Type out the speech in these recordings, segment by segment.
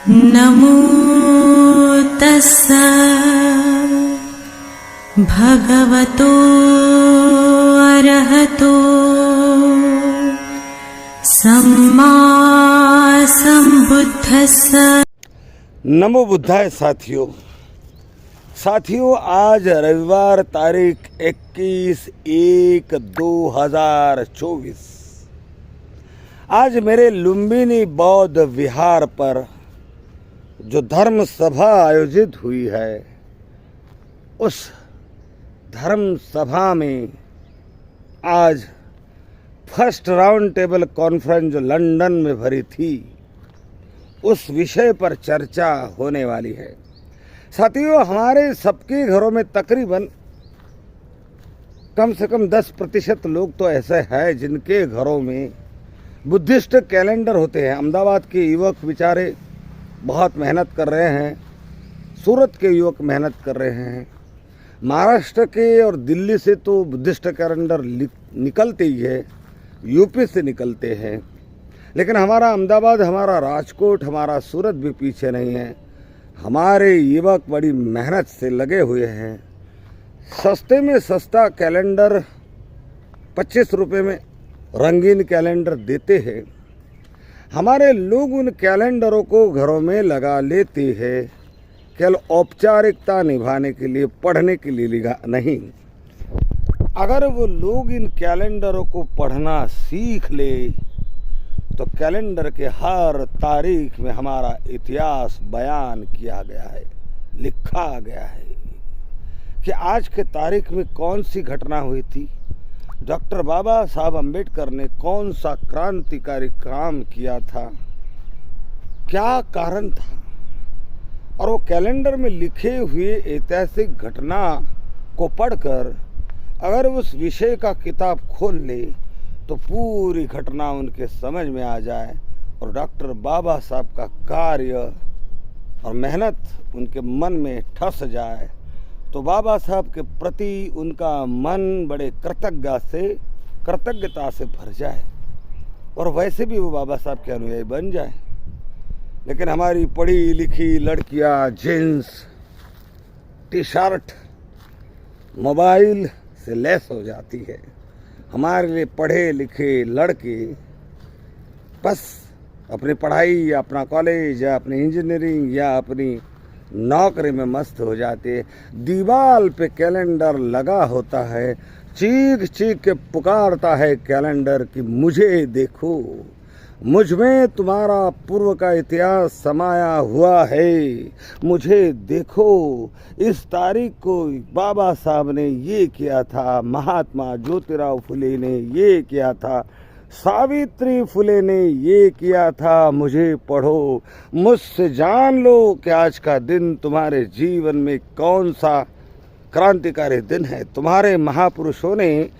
नमो तस्सा भगवतो अरहतो सम्मा संबुद्धस्सा। नमो बुद्धाय साथियों, आज रविवार तारीख 21/1/2024। आज मेरे लुम्बिनी बौद्ध विहार पर जो धर्म सभा आयोजित हुई है, उस धर्म सभा में आज फर्स्ट राउंड टेबल कॉन्फ्रेंस जो लंदन में भरी थी, उस विषय पर चर्चा होने वाली है। साथियों, हमारे सबके घरों में तकरीबन कम से कम 10% लोग तो ऐसे हैं जिनके घरों में बुद्धिस्ट कैलेंडर होते हैं। अहमदाबाद के युवक बेचारे बहुत मेहनत कर रहे हैं, सूरत के युवक मेहनत कर रहे हैं, महाराष्ट्र के और दिल्ली से तो बुद्धिस्ट कैलेंडर निकलते ही है, यूपी से निकलते हैं। लेकिन हमारा अहमदाबाद, हमारा राजकोट, हमारा सूरत भी पीछे नहीं है। हमारे युवक बड़ी मेहनत से लगे हुए हैं। सस्ते में सस्ता कैलेंडर 25 रुपये में रंगीन कैलेंडर देते हैं। हमारे लोग उन कैलेंडरों को घरों में लगा लेते हैं, केवल औपचारिकता निभाने के लिए, पढ़ने के लिए नहीं। अगर वो लोग इन कैलेंडरों को पढ़ना सीख ले तो कैलेंडर के हर तारीख में हमारा इतिहास बयान किया गया है, लिखा गया है कि आज के तारीख में कौन सी घटना हुई थी, डॉक्टर बाबा साहब अम्बेडकर ने कौन सा क्रांतिकारी काम किया था, क्या कारण था। और वो कैलेंडर में लिखे हुए ऐतिहासिक घटना को पढ़कर अगर उस विषय का किताब खोल ले तो पूरी घटना उनके समझ में आ जाए और डॉक्टर बाबा साहब का कार्य और मेहनत उनके मन में ठस जाए तो बाबा साहब के प्रति उनका मन बड़े कृतज्ञता से भर जाए और वैसे भी वो बाबा साहब के अनुयायी बन जाए। लेकिन हमारी पढ़ी लिखी लड़कियां जीन्स टी शर्ट मोबाइल से लैस हो जाती है। हमारे लिए पढ़े लिखे लड़के बस अपनी पढ़ाई या अपना कॉलेज या अपनी इंजीनियरिंग या अपनी नौकरी में मस्त हो जाते हैं। दीवार पे कैलेंडर लगा होता है, चीख चीख के पुकारता है कैलेंडर कि मुझे देखो, मुझ में तुम्हारा पूर्व का इतिहास समाया हुआ है, मुझे देखो। इस तारीख को बाबा साहब ने ये किया था, महात्मा ज्योतिराव फुले ने ये किया था, सावित्री फुले ने ये किया था, मुझे पढ़ो, मुझसे जान लो कि आज का दिन तुम्हारे जीवन में कौन सा क्रांतिकारी दिन है। तुम्हारे महापुरुषों ने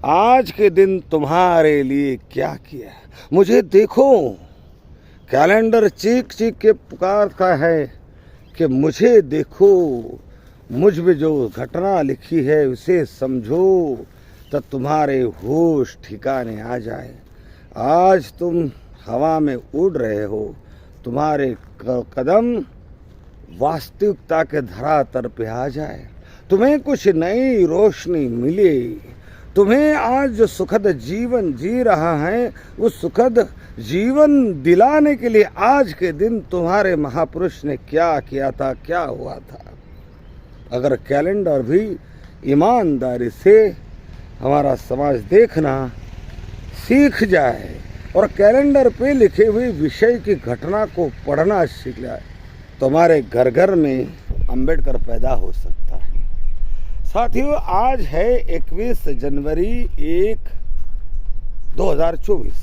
आज के दिन तुम्हारे लिए क्या किया, मुझे देखो। कैलेंडर चीख चीख के पुकारता है कि मुझे देखो, मुझ में जो घटना लिखी है उसे समझो तो तुम्हारे होश ठिकाने आ जाए। आज तुम हवा में उड़ रहे हो, तुम्हारे कदम वास्तविकता के धरातल पे आ जाए, तुम्हें कुछ नई रोशनी मिले। तुम्हें आज जो सुखद जीवन जी रहा है उस सुखद जीवन दिलाने के लिए आज के दिन तुम्हारे महापुरुष ने क्या किया था, क्या हुआ था। अगर कैलेंडर भी ईमानदारी से हमारा समाज देखना सीख जाए और कैलेंडर पे लिखे हुए विषय की घटना को पढ़ना सीख जाए तो हमारे घर घर में अम्बेडकर पैदा हो सकता है। साथियों, आज है 21 जनवरी 2024।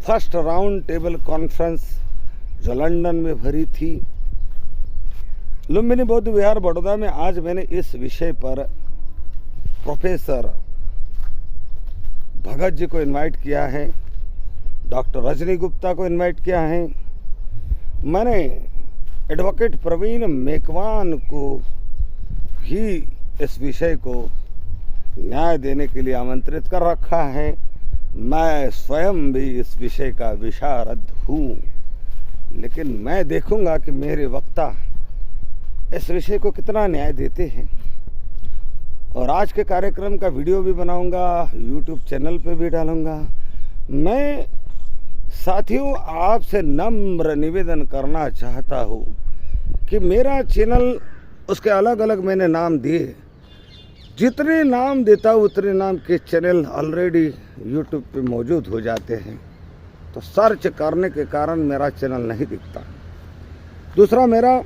फर्स्ट राउंड टेबल कॉन्फ्रेंस जो लंदन में भरी थी, लुम्बिनी बौद्ध विहार बड़ौदा में। आज मैंने इस विषय पर प्रोफेसर भगत जी को इनवाइट किया है, डॉक्टर रजनी गुप्ता को इनवाइट किया है, मैंने एडवोकेट प्रवीण मेकवान को भी इस विषय को न्याय देने के लिए आमंत्रित कर रखा है। मैं स्वयं भी इस विषय का विशारद हूँ। लेकिन मैं देखूंगा कि मेरे वक्ता इस विषय को कितना न्याय देते हैं। और आज के कार्यक्रम का वीडियो भी बनाऊंगा, यूट्यूब चैनल पे भी डालूंगा। मैं साथियों आपसे नम्र निवेदन करना चाहता हूँ कि मेरा चैनल, उसके अलग अलग मैंने नाम दिए, जितने नाम देता हूँ उतने नाम के चैनल ऑलरेडी यूट्यूब पे मौजूद हो जाते हैं, तो सर्च करने के कारण मेरा चैनल नहीं दिखता। दूसरा, मेरा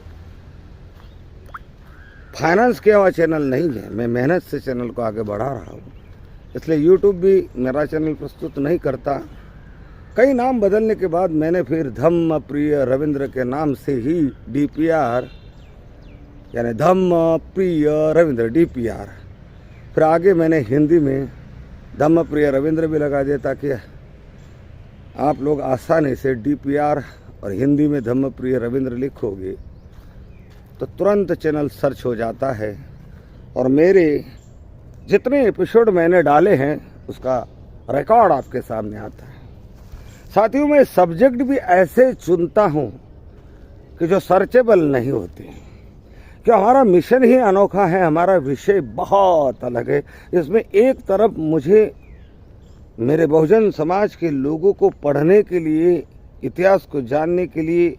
फाइनेंस किया हुआ चैनल नहीं है, मैं मेहनत से चैनल को आगे बढ़ा रहा हूँ, इसलिए यूट्यूब भी मेरा चैनल प्रस्तुत नहीं करता। कई नाम बदलने के बाद मैंने फिर धम्म प्रिय रविंद्र के नाम से ही DPR यानी धम्म प्रिय रविंद्र DPR, फिर आगे मैंने हिंदी में धम्म प्रिय रविंद्र भी लगा दिया ताकि आप लोग आसानी से DPR और हिंदी में धम्म प्रिय रविंद्र लिखोगे तो तुरंत चैनल सर्च हो जाता है। और मेरे जितने एपिसोड मैंने डाले हैं उसका रिकॉर्ड आपके सामने आता है। साथियों, मैं सब्जेक्ट भी ऐसे चुनता हूं कि जो सर्चेबल नहीं होते, कि हमारा मिशन ही अनोखा है, हमारा विषय बहुत अलग है। इसमें एक तरफ मुझे मेरे बहुजन समाज के लोगों को पढ़ने के लिए, इतिहास को जानने के लिए,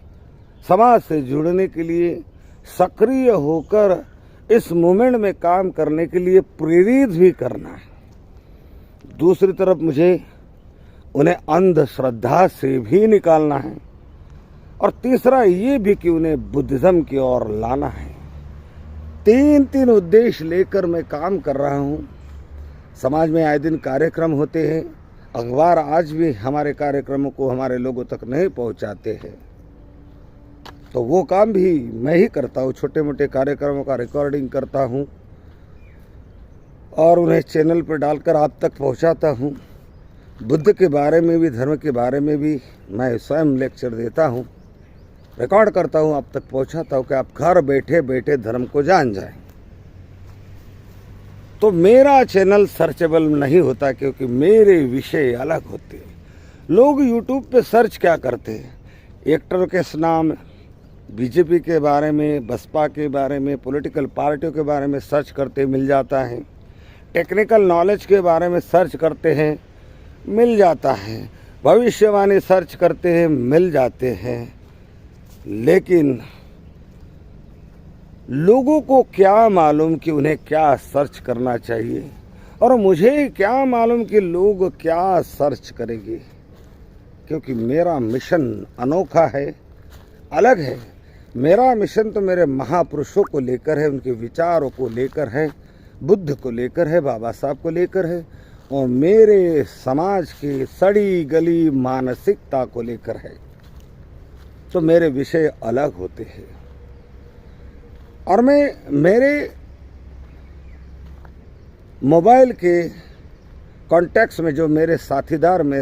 समाज से जुड़ने के लिए, सक्रिय होकर इस मूवमेंट में काम करने के लिए प्रेरित भी करना है। दूसरी तरफ मुझे उन्हें अंधश्रद्धा से भी निकालना है। और तीसरा ये भी कि उन्हें बुद्धिज्म की ओर लाना है। तीन उद्देश्य लेकर मैं काम कर रहा हूँ। समाज में आए दिन कार्यक्रम होते हैं, अखबार आज भी हमारे कार्यक्रमों को हमारे लोगों तक नहीं पहुँचाते हैं, तो वो काम भी मैं ही करता हूँ। छोटे मोटे कार्यक्रमों का रिकॉर्डिंग करता हूँ और उन्हें चैनल पर डालकर आप तक पहुँचाता हूँ। बुद्ध के बारे में भी, धर्म के बारे में भी मैं स्वयं लेक्चर देता हूँ, रिकॉर्ड करता हूँ, आप तक पहुँचाता हूँ कि आप घर बैठे बैठे धर्म को जान जाएं। तो मेरा चैनल सर्चेबल नहीं होता क्योंकि मेरे विषय अलग होते हैं। लोग यूट्यूब पे सर्च क्या करते हैं? एक्टर के नाम, बीजेपी के बारे में, बसपा के बारे में, पॉलिटिकल पार्टियों के बारे में सर्च करते मिल जाता है। टेक्निकल नॉलेज के बारे में सर्च करते हैं, मिल जाता है। भविष्यवाणी सर्च करते हैं, मिल जाते हैं। लेकिन लोगों को क्या मालूम कि उन्हें क्या सर्च करना चाहिए, और मुझे क्या मालूम कि लोग क्या सर्च करेंगे, क्योंकि मेरा मिशन अनोखा है, अलग है। मेरा मिशन तो मेरे महापुरुषों को लेकर है, उनके विचारों को लेकर है, बुद्ध को लेकर है, बाबा साहब को लेकर है, और मेरे समाज की सड़ी गली मानसिकता को लेकर है। तो मेरे विषय अलग होते हैं। और मैं मेरे मोबाइल के कॉन्टैक्ट्स में जो मेरे साथीदार में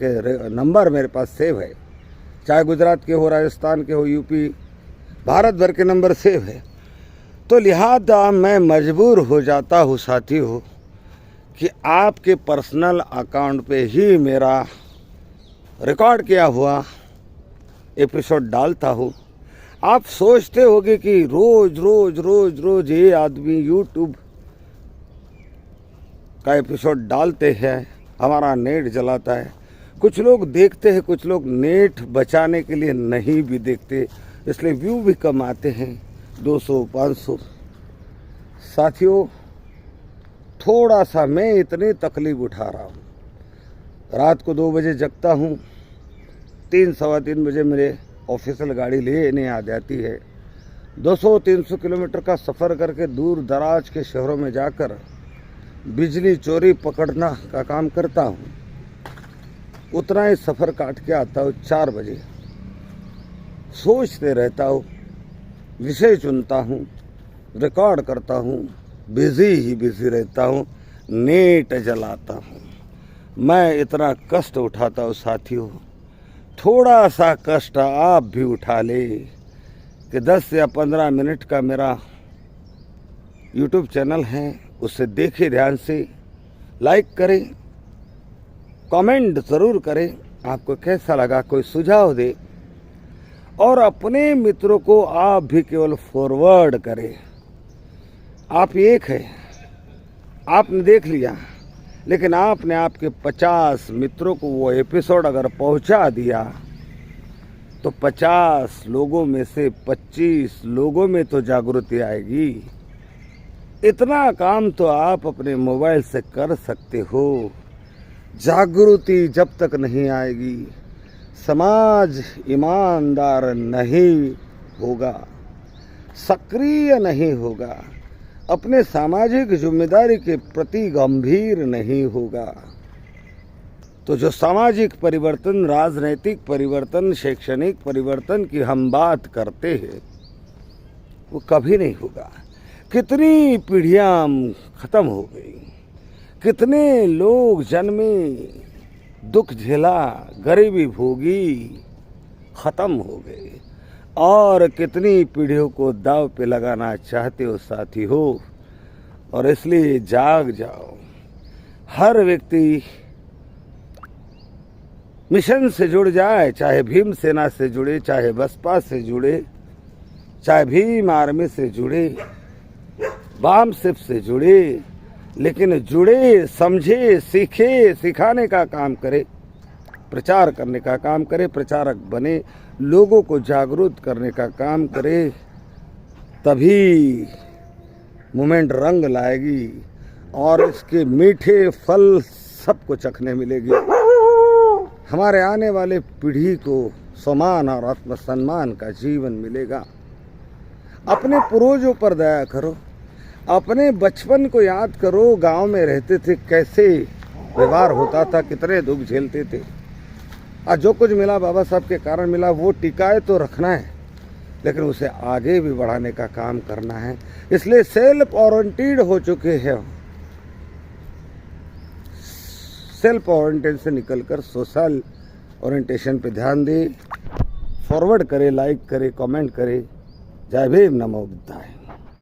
के नंबर मेरे पास सेव है, चाहे गुजरात के हो, राजस्थान के हो, यूपी, भारत भर के नंबर सेव है, तो लिहाजा मैं मजबूर हो जाता हूँ साथियों कि आपके पर्सनल अकाउंट पे ही मेरा रिकॉर्ड किया हुआ एपिसोड डालता हूँ। आप सोचते होंगे कि रोज रोज रोज रोज ये आदमी यूट्यूब का एपिसोड डालते हैं, हमारा नेट जलाता है। कुछ लोग देखते हैं, कुछ लोग नेट बचाने के लिए नहीं भी देखते, इसलिए व्यू भी कम आते हैं, 200-500। साथियों, थोड़ा सा मैं इतनी तकलीफ उठा रहा हूँ। रात को 2 बजे जगता हूँ, 3-3:15 बजे मेरे ऑफिशियल गाड़ी लेने आ जाती है। 200-300 किलोमीटर का सफ़र करके दूर दराज के शहरों में जाकर बिजली चोरी पकड़ना का काम करता हूँ। उतना ही सफ़र काट के आता हूँ 4 बजे। सोचते रहता हूँ, विषय चुनता हूँ, रिकॉर्ड करता हूँ, बिजी रहता हूँ, नेट जलाता हूँ। मैं इतना कष्ट उठाता हूँ साथियों, थोड़ा सा कष्ट आप भी उठा ले कि 10 या 15 मिनट का मेरा यूट्यूब चैनल है, उसे देखें ध्यान से, लाइक करें, कमेंट ज़रूर करें, आपको कैसा लगा, कोई सुझाव दे। और अपने मित्रों को आप भी केवल फॉरवर्ड करें। आप एक है, आपने देख लिया, लेकिन आपने आपके 50 मित्रों को वो एपिसोड अगर पहुंचा दिया तो 50 लोगों में से 25 लोगों में तो जागृति आएगी। इतना काम तो आप अपने मोबाइल से कर सकते हो। जागृति जब तक नहीं आएगी, समाज ईमानदार नहीं होगा, सक्रिय नहीं होगा, अपने सामाजिक जिम्मेदारी के प्रति गंभीर नहीं होगा। तो जो सामाजिक परिवर्तन, राजनैतिक परिवर्तन, शैक्षणिक परिवर्तन की हम बात करते हैं, वो कभी नहीं होगा। कितनी पीढ़ियां खत्म हो गई, कितने लोग जन्मे, दुख झेला, गरीबी भोगी, खत्म हो गए, और कितनी पीढ़ियों को दाव पे लगाना चाहते हो साथी हो। और इसलिए जाग जाओ। हर व्यक्ति मिशन से जुड़ जाए, चाहे भीम सेना से जुड़े, चाहे बसपा से जुड़े, चाहे भीम आर्मी से जुड़े, बाम सिप से जुड़े, लेकिन जुड़े, समझे, सीखे, सिखाने का काम करे, प्रचार करने का काम करे, प्रचारक बने, लोगों को जागरूक करने का काम करे। तभी मूवमेंट रंग लाएगी और इसके मीठे फल सबको चखने मिलेगी। हमारे आने वाले पीढ़ी को सम्मान और आत्मसम्मान का जीवन मिलेगा। अपने पूर्वजों पर दया करो, अपने बचपन को याद करो। गांव में रहते थे, कैसे व्यवहार होता था, कितने दुख झेलते थे। आज जो कुछ मिला बाबा साहब के कारण मिला, वो टिकाए तो रखना है, लेकिन उसे आगे भी बढ़ाने का काम करना है। इसलिए सेल्फ ओरिएंटेड हो चुके हैं, सेल्फ ओरिएंटेड से निकलकर सोशल ओरिएंटेशन पे ध्यान दे। फॉरवर्ड करे, लाइक करे, कमेंट करे। जय भीम, नमो बुद्धाय।